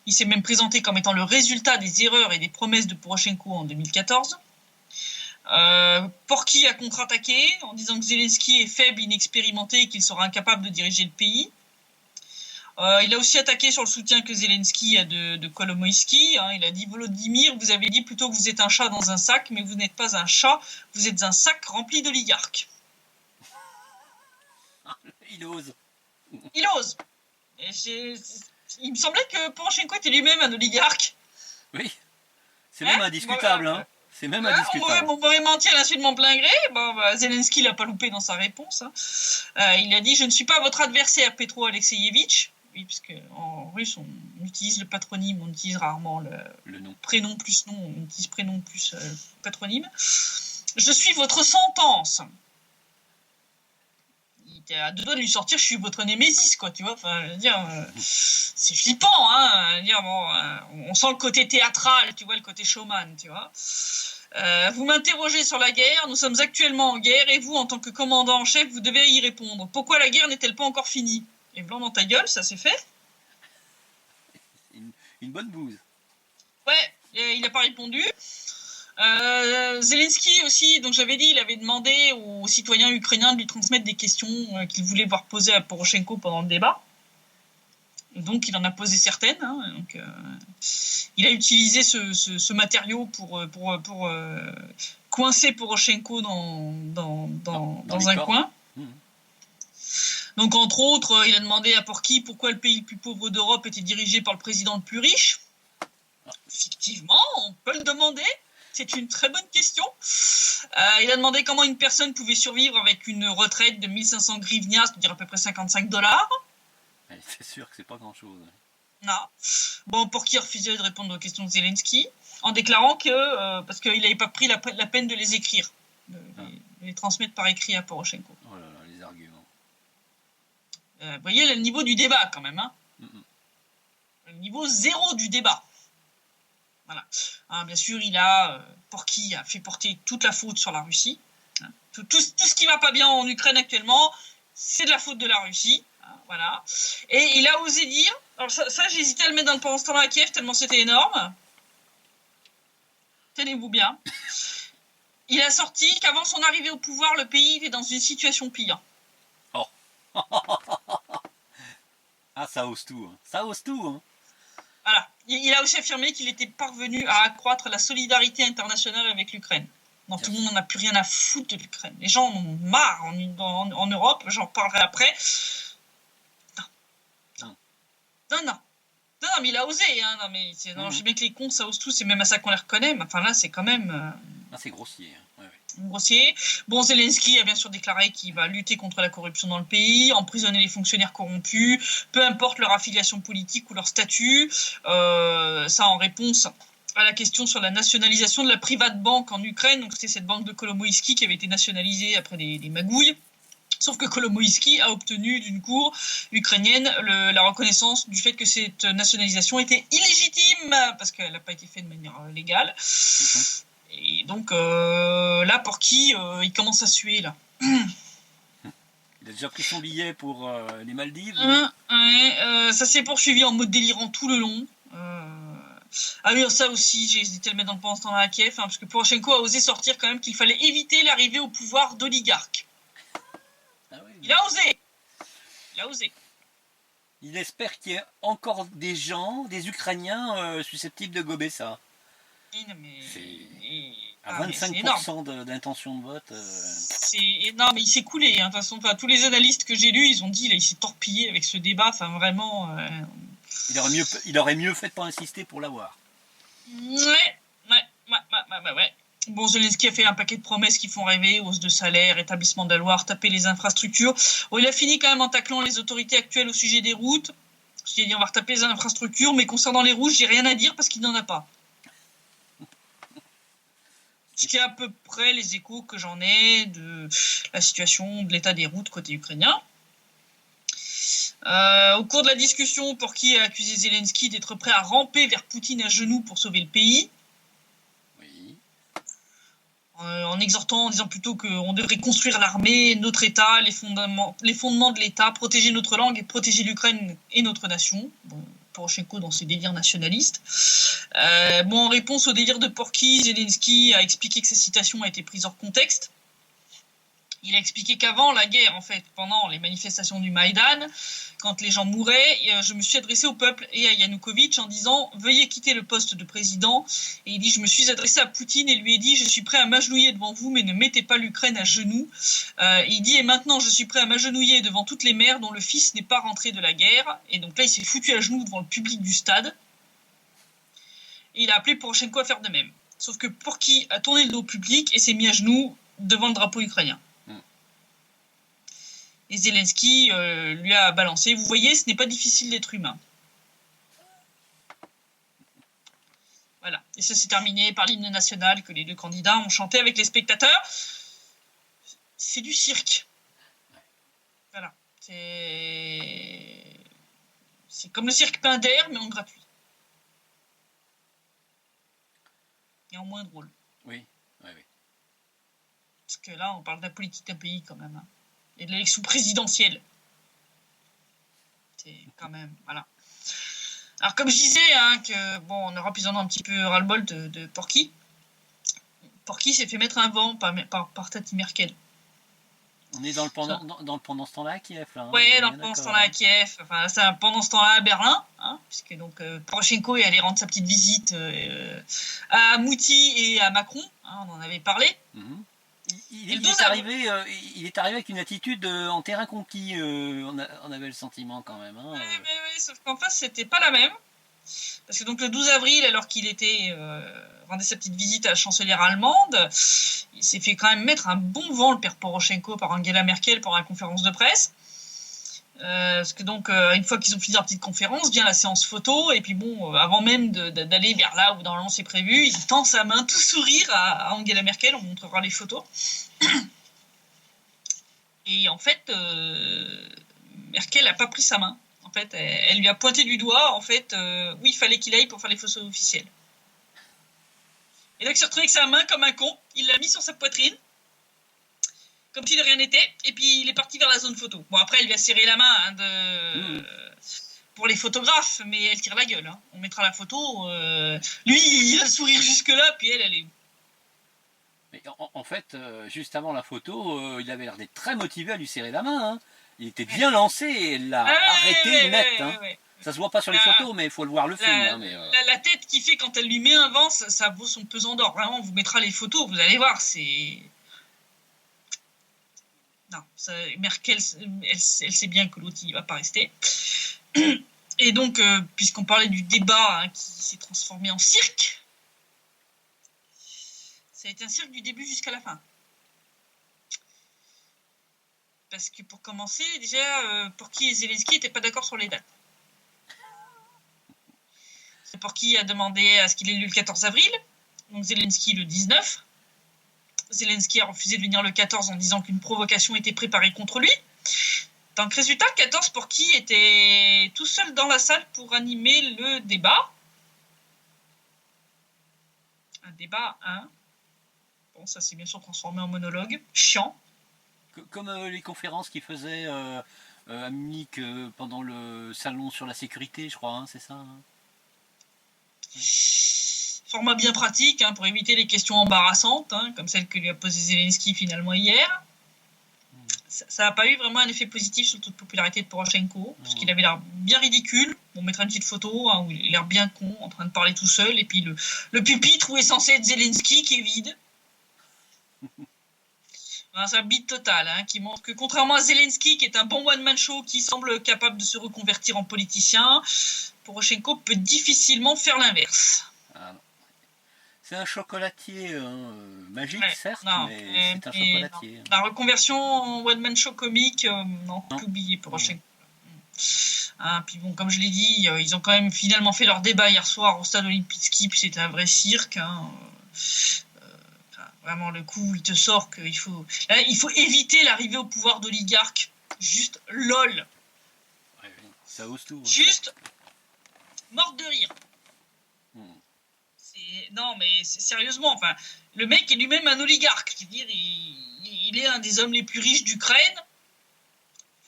Il s'est même présenté comme étant le résultat des erreurs et des promesses de Poroshenko en 2014. Porky a contre-attaqué en disant que Zelensky est faible, inexpérimenté et qu'il sera incapable de diriger le pays. Il a aussi attaqué sur le soutien que Zelensky a de Kolomoïski. Hein. Il a dit « Volodymyr, vous avez dit plutôt que vous êtes un chat dans un sac, mais vous n'êtes pas un chat, vous êtes un sac rempli d'oligarques. »
Il ose.
Il ose. Et il me semblait que Poroshenko était lui-même un oligarque.
Oui, c'est même indiscutable. Hein. C'est même indiscutable.
On pourrait mentir à l'insu de mon plein gré. Zelensky l'a pas loupé dans sa réponse. Hein. Il a dit « Je ne suis pas votre adversaire, Petro Alexeyevitch. » Oui, parce qu'en russe, on utilise le patronyme, on utilise rarement le nom. Prénom plus nom, on utilise prénom plus patronyme. Je suis votre sentence. Il était à deux doigts de lui sortir, je suis votre némésis, quoi, tu vois. Enfin, je veux dire, c'est flippant, hein. Dire, on sent le côté théâtral, tu vois, le côté showman, tu vois. Vous m'interrogez sur la guerre, nous sommes actuellement en guerre, et vous, en tant que commandant en chef, vous devez y répondre. Pourquoi la guerre n'est-elle pas encore finie ? Et blanc dans ta gueule, ça c'est fait.
Une bonne bouse.
Ouais, il n'a pas répondu. Zelensky aussi, donc j'avais dit, il avait demandé aux citoyens ukrainiens de lui transmettre des questions qu'il voulait voir poser à Poroshenko pendant le débat. Donc il en a posé certaines. Hein, donc, il a utilisé ce matériau pour coincer Poroshenko dans un coin. Donc, entre autres, il a demandé à Porky pourquoi le pays le plus pauvre d'Europe était dirigé par le président le plus riche. Effectivement, on peut le demander. C'est une très bonne question. Il a demandé comment une personne pouvait survivre avec une retraite de 1500 grivnias, c'est-à-dire à peu près $55.
C'est sûr que c'est pas grand-chose.
Non. Bon, Porky a refusé de répondre aux questions de Zelensky, en déclarant que, parce qu'il n'avait pas pris la peine de les écrire, de les transmettre par écrit à Poroshenko.
Oh là là, les arguments.
Vous voyez le niveau du débat quand même. Hein. Le niveau 0 du débat. Voilà. Hein, bien sûr, Porky a fait porter toute la faute sur la Russie. Hein. Tout ce qui va pas bien en Ukraine actuellement, c'est de la faute de la Russie. Hein, voilà. Et il a osé dire, alors ça j'ai hésité à le mettre dans le pendant ce temps à Kiev, tellement c'était énorme. Tenez-vous bien. Il a sorti qu'avant son arrivée au pouvoir, le pays était dans une situation pire.
Oh. Ah, ça ose tout. Hein. Ça ose tout. Hein.
Voilà. Il a aussi affirmé qu'il était parvenu à accroître la solidarité internationale avec l'Ukraine. Non, tout le monde n'en a plus rien à foutre de l'Ukraine. Les gens en ont marre en Europe, j'en parlerai après. Non, mais il a osé. Hein. Je sais bien que les cons, ça ose tout, c'est même à ça qu'on les reconnaît. Mais enfin là, c'est quand même...
c'est grossier. Hein. Ouais.
Grossier. Bon, Zelensky a bien sûr déclaré qu'il va lutter contre la corruption dans le pays, emprisonner les fonctionnaires corrompus, peu importe leur affiliation politique ou leur statut. Ça en réponse à la question sur la nationalisation de la private bank en Ukraine. Donc c'était cette banque de Kolomoïski qui avait été nationalisée après des magouilles. Sauf que Kolomoïski a obtenu d'une cour ukrainienne la reconnaissance du fait que cette nationalisation était illégitime parce qu'elle n'a pas été faite de manière légale. Et donc là, Porky, il commence à suer là.
Il a déjà pris son billet pour les Maldives.
Ça s'est poursuivi en mode délirant tout le long. Ah oui, ça aussi, j'ai hésité à le mettre dans le pendant ce temps-là à Kiev, parce que Poroshenko a osé sortir quand même qu'il fallait éviter l'arrivée au pouvoir d'oligarques.
Ah oui,
Il a osé. Il a osé.
Il espère qu'il y ait encore des gens, des Ukrainiens susceptibles de gober ça.
Non, mais...
À 25% d'intention de vote.
Non, mais il s'est coulé. De toute façon, tous les analystes que j'ai lus, ils ont dit il s'est torpillé avec ce débat. Enfin, vraiment.
Il aurait mieux fait de pas insister pour l'avoir.
Ouais. Bon, Zelensky a fait un paquet de promesses qui font rêver, hausse de salaire, établissement de la loi, taper les infrastructures. Bon, il a fini quand même en taclant les autorités actuelles au sujet des routes. Il a dit on va retaper les infrastructures, mais concernant les routes, j'ai rien à dire parce qu'il n'en a pas. Ce qui est à peu près les échos que j'en ai de la situation de l'état des routes côté ukrainien. Au cours de la discussion, Porky a accusé Zelensky d'être prêt à ramper vers Poutine à genoux pour sauver le pays.
Oui.
En exhortant, en disant plutôt qu'on devrait construire l'armée, notre État, les fondements de l'État, protéger notre langue et protéger l'Ukraine et notre nation. Bon, Poroshenko dans ses délires nationalistes. En réponse au délire de Porky, Zelensky a expliqué que sa citation a été prise hors contexte. Il a expliqué qu'avant la guerre, en fait, pendant les manifestations du Maïdan, quand les gens mouraient, je me suis adressé au peuple et à Yanukovych en disant « Veuillez quitter le poste de président ». Et il dit « Je me suis adressé à Poutine et lui ai dit « Je suis prêt à m'agenouiller devant vous, mais ne mettez pas l'Ukraine à genoux ». Il dit « Et maintenant, je suis prêt à m'agenouiller devant toutes les mères dont le fils n'est pas rentré de la guerre ». Et donc là, il s'est foutu à genoux devant le public du stade. Et il a appelé Poroshenko à faire de même. Sauf que Porky a tourné le dos au public et s'est mis à genoux devant le drapeau ukrainien. Et Zelensky lui a balancé « Vous voyez, ce n'est pas difficile d'être humain ». Voilà. Et ça s'est terminé par l'hymne national que les deux candidats ont chanté avec les spectateurs. C'est du cirque. Voilà. C'est comme le cirque Pinder, mais en gratuit. Et en moins drôle.
Oui.
Parce que là, on parle de la politique d'un pays quand même. Et de l'élection présidentielle. C'est quand même, voilà. Alors comme je disais, en Europe ils en ont un petit peu ras-le-bol de Porky. Porky s'est fait mettre un vent par Tati Merkel.
On est dans le pendant ce temps-là à Kiev, là.
Ouais, pendant ce temps-là à Kiev. Enfin, c'est pendant ce temps-là à Berlin, puisque donc Poroshenko est allé rendre sa petite visite à Mouti et à Macron. On en avait parlé.
Il est arrivé avec une attitude en terrain conquis, on avait le sentiment quand même.
Oui, sauf qu'en face, c'était pas la même. Parce que donc le 12 avril, alors qu'il rendait sa petite visite à la chancelière allemande, il s'est fait quand même mettre un bon vent, le père Poroshenko, par Angela Merkel pendant la conférence de presse. Parce que donc, une fois qu'ils ont fini leur petite conférence, vient la séance photo, et puis avant même d'aller vers là où normalement c'est prévu, il tend sa main tout sourire à Angela Merkel, on montrera les photos. Et en fait, Merkel n'a pas pris sa main. En fait, elle lui a pointé du doigt, en fait, où il fallait qu'il aille pour faire les photos officielles. Et donc, il s'est retrouvé avec sa main comme un con, il l'a mis sur sa poitrine, comme si de rien n'était, et puis il est parti vers la zone photo. Bon, après, elle lui a serré la main pour les photographes, mais elle tire la gueule. On mettra la photo. Lui, il a le sourire jusque-là, puis elle est...
Mais en fait, juste avant la photo, il avait l'air d'être très motivé à lui serrer la main. Il était bien lancé et elle l'a arrêté net. Ça se voit pas sur les photos, mais il faut le voir le film.
La tête qu'il fait quand elle lui met un vent, ça vaut son pesant d'or. Vraiment, on vous mettra les photos, vous allez voir, c'est... Non, Merkel, elle sait bien que l'autre, il ne va pas rester. Et donc, puisqu'on parlait du débat qui s'est transformé en cirque, ça a été un cirque du début jusqu'à la fin. Parce que pour commencer, déjà, Porky et Zelensky n'étaient pas d'accord sur les dates. Porky a demandé à ce qu'il ait lieu le 14 avril, donc Zelensky le 19. Zelensky a refusé de venir le 14 en disant qu'une provocation était préparée contre lui. Donc, résultat, le 14, Porky était tout seul dans la salle pour animer le débat. Un débat, Bon, ça s'est bien sûr transformé en monologue. Chiant.
Comme les conférences qu'il faisait à Munich pendant le salon sur la sécurité, je crois, hein, c'est ça, hein.
Format bien pratique, hein, pour éviter les questions embarrassantes, hein, comme celle que lui a posée Zelensky finalement hier. Ça n'a pas eu vraiment un effet positif sur le taux de popularité de Poroshenko, parce qu'il avait l'air bien ridicule. On mettra une petite photo, hein, où il a l'air bien con, en train de parler tout seul, et puis le pupitre où est censé être Zelensky qui est vide. C'est un bide total, hein, qui montre que contrairement à Zelensky, qui est un bon one-man show qui semble capable de se reconvertir en politicien, Poroshenko peut difficilement faire l'inverse.
Ah, c'est un chocolatier magique,
Ouais,
certes,
non,
mais c'est un chocolatier.
Non. La reconversion en one-man show comique, non, oublié Poroshenko. Hein, puis bon, comme je l'ai dit, ils ont quand même finalement fait leur débat hier soir au stade Olimpijski, puis c'était un vrai cirque. Hein. Vraiment, le coup, il te sort qu'il faut... Là, il faut éviter l'arrivée au pouvoir d'oligarques. Juste lol.
Ouais, ça ose tout. Hein.
Juste morte de rire. Non, mais sérieusement, enfin, le mec est lui-même un oligarque. Je veux dire, il est un des hommes les plus riches d'Ukraine.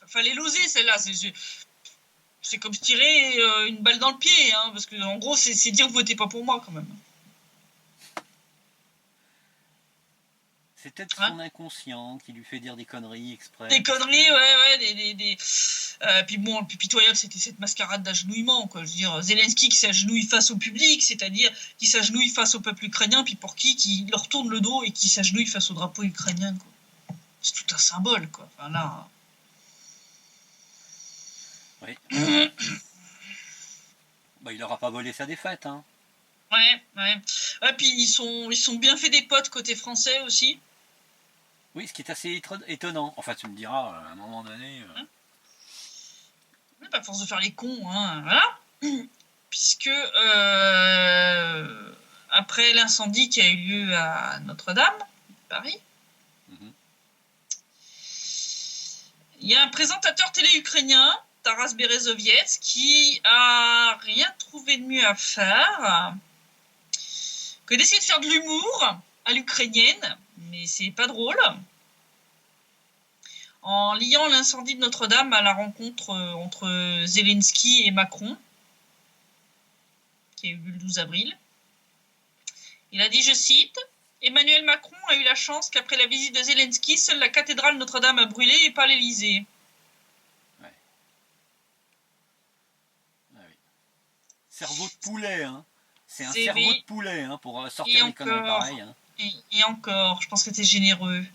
Fallait l'oser, celle-là. C'est comme se tirer une balle dans le pied, hein, parce que en gros, c'est dire que vous votez pas pour moi, quand même.
C'est peut-être son inconscient qui lui fait dire des conneries exprès.
Des conneries, ouais. Puis bon, le plus pitoyable, c'était cette mascarade d'agenouillement, quoi. Je veux dire, Zelensky qui s'agenouille face au public, c'est-à-dire qui s'agenouille face au peuple ukrainien, puis pour qui leur tourne le dos et qui s'agenouille face au drapeau ukrainien, quoi. C'est tout un symbole, quoi. Enfin, là...
Oui. Bah, il n'aura pas volé sa défaite, hein.
Ouais. Puis ils sont bien fait des potes côté français aussi.
Oui, ce qui est assez étonnant. Enfin, tu me diras, à un moment donné...
À force de faire les cons, hein, voilà. Puisque après l'incendie qui a eu lieu à Notre-Dame, Paris, il y a un présentateur télé ukrainien, Taras Berezoviets, qui a rien trouvé de mieux à faire que d'essayer de faire de l'humour à l'ukrainienne, mais c'est pas drôle, en liant l'incendie de Notre-Dame à la rencontre entre Zelensky et Macron, qui a eu lieu le 12 avril. Il a dit, je cite, « Emmanuel Macron a eu la chance qu'après la visite de Zelensky, seule la cathédrale Notre-Dame a brûlé et pas l'Élysée. »
Ouais. Ah oui. Cerveau de poulet, hein. C'est un cerveau de poulet, hein, pour sortir des conneries pareilles. Hein.
Et encore, je pense que t'es généreux.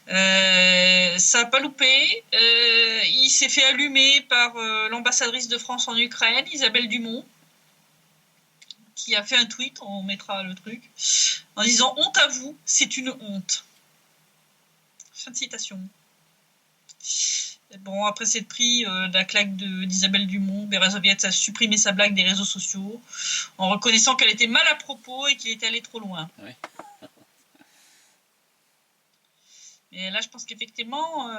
Ça n'a pas loupé. Il s'est fait allumer par l'ambassadrice de France en Ukraine, Isabelle Dumont, qui a fait un tweet, on mettra le truc, en disant « Honte à vous, c'est une honte ». Fin de citation. Bon, après cette pris la claque d'Isabelle Dumont, Berezoviets a supprimé sa blague des réseaux sociaux en reconnaissant qu'elle était mal à propos et qu'il était allé trop loin.
Oui.
Et là, je pense qu'effectivement,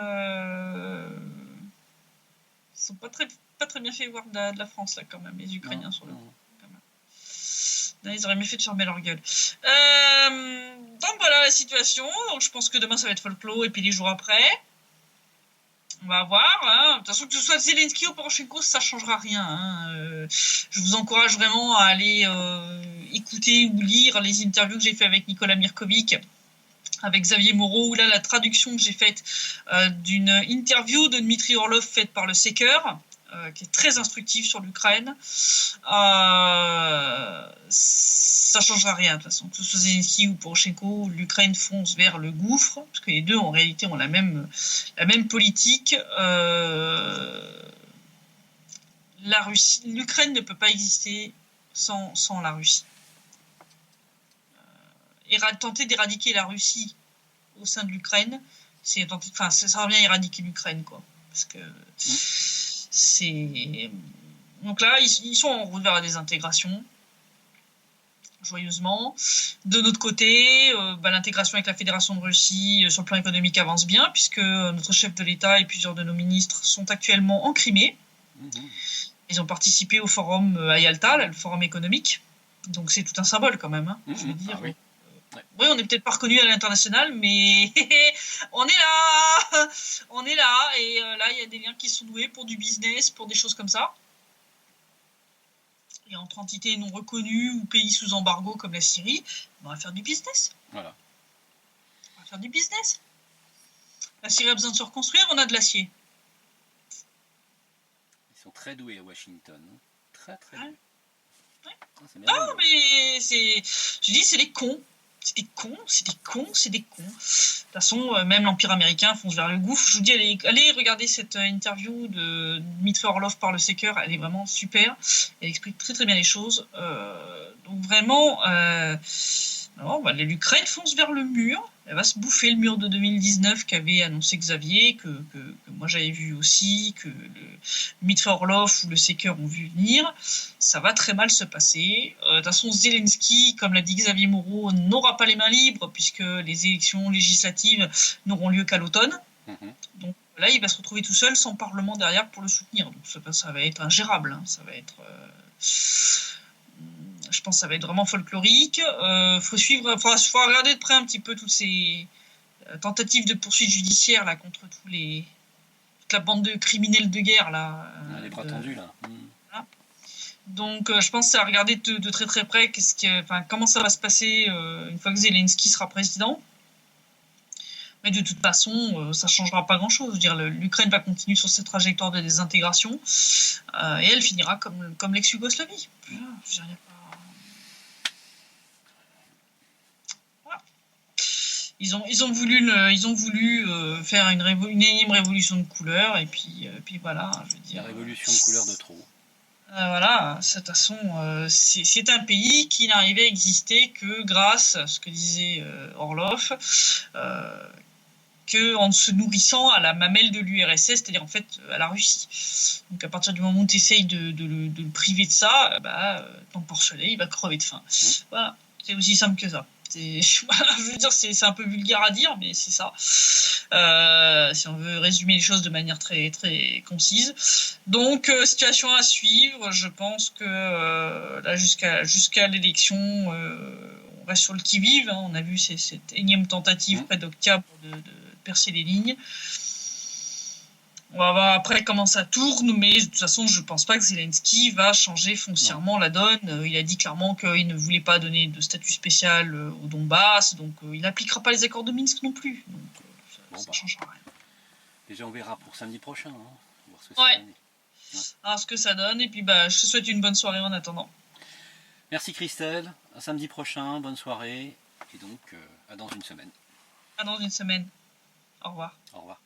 ils sont pas très bien fait voir de la France, là, quand même, les Ukrainiens, sur le coup. Là, ils auraient mieux fait de fermer leur gueule. Donc, voilà la situation. Donc, je pense que demain, ça va être folklore, et puis les jours après, on va voir. Hein. De toute façon, que ce soit Zelensky ou Poroshenko, ça ne changera rien. Hein. Je vous encourage vraiment à aller écouter ou lire les interviews que j'ai fait avec Nicolas Mirkovic, avec Xavier Moreau, où là, la traduction que j'ai faite d'une interview de Dmitri Orlov faite par le Seker, qui est très instructive sur l'Ukraine. Ça changera rien, de toute façon. Que ce soit Zelensky ou Poroshenko, l'Ukraine fonce vers le gouffre, parce que les deux, en réalité, ont la même politique. La Russie, l'Ukraine ne peut pas exister sans la Russie. Tenter d'éradiquer la Russie au sein de l'Ukraine, ça revient à éradiquer l'Ukraine, quoi. Parce que c'est... Donc là, ils sont en route vers la désintégration, joyeusement. De notre côté, l'intégration avec la Fédération de Russie sur le plan économique avance bien, puisque notre chef de l'État et plusieurs de nos ministres sont actuellement en Crimée. Ils ont participé au forum à Yalta, le forum économique. Donc c'est tout un symbole quand même, hein, je veux dire.
Ah oui. Ouais.
Oui, on n'est peut-être pas reconnu à l'international, mais on est là, on est là, et là il y a des liens qui sont doués pour du business, pour des choses comme ça. Et entre entités non reconnues ou pays sous embargo comme la Syrie, on va faire du business.
Voilà.
On va faire du business. La Syrie a besoin de se reconstruire, on a de l'acier.
Ils sont très doués à Washington. Très très doués.
Ouais.
C'est
Non, mais c'est... Je dis, c'est des cons. C'est des cons, c'est des cons, c'est des cons. De toute façon, même l'Empire américain fonce vers le gouffre. Je vous dis, allez regarder cette interview de Dmitry Orlov par le Seeker. Elle est vraiment super. Elle explique très très bien les choses. Donc vraiment, l'Ukraine fonce vers le mur. Elle va se bouffer le mur de 2019 qu'avait annoncé Xavier, que moi j'avais vu aussi, que le Dmitry Orlov ou le Seeker ont vu venir. Ça va très mal se passer. De toute façon, Zelensky, comme l'a dit Xavier Moreau, n'aura pas les mains libres puisque les élections législatives n'auront lieu qu'à l'automne. Donc là, il va se retrouver tout seul, sans parlement derrière pour le soutenir. Donc ça va être ingérable. Hein. Ça va être... je pense que ça va être vraiment folklorique. Faut regarder de près un petit peu toutes ces tentatives de poursuite judiciaire là contre toute la bande de criminels de guerre là.
Les bras tendus là.
Voilà. Donc je pense que c'est à regarder de très très près comment ça va se passer une fois que Zelensky sera président. Mais de toute façon, ça ne changera pas grand-chose. Je veux dire, l'Ukraine va continuer sur cette trajectoire de désintégration et elle finira comme l'ex-Yougoslavie. Voilà. Ils ont voulu faire une énième révolution de couleur et puis voilà. Je veux dire,
la révolution de couleur de trop.
Voilà, de toute façon, c'est un pays qui n'arrivait à exister que grâce à ce que disait Orlov, qu'en se nourrissant à la mamelle de l'URSS, c'est-à-dire en fait à la Russie. Donc à partir du moment où tu essayes de le priver de ça, ton porcelet il va crever de faim. Voilà, c'est aussi simple que ça. Je veux dire, c'est un peu vulgaire à dire, mais c'est ça. Si on veut résumer les choses de manière très, très concise. Donc, situation à suivre. Je pense que là, jusqu'à l'élection, on reste sur le qui-vive. Hein. On a vu cette énième tentative près d'octobre de percer les lignes. On va voir après comment ça tourne, mais de toute façon, je pense pas que Zelensky va changer foncièrement la donne. Il a dit clairement qu'il ne voulait pas donner de statut spécial au Donbass, donc il n'appliquera pas les accords de Minsk non plus. Donc ça ne changera rien.
Déjà, on verra pour samedi prochain. Hein. Voir ce que
ça donne. Alors, ce que ça donne, et puis je te souhaite une bonne soirée en attendant.
Merci Christelle, à samedi prochain, bonne soirée, et donc à dans une semaine.
À dans une semaine. Au revoir.
Au revoir.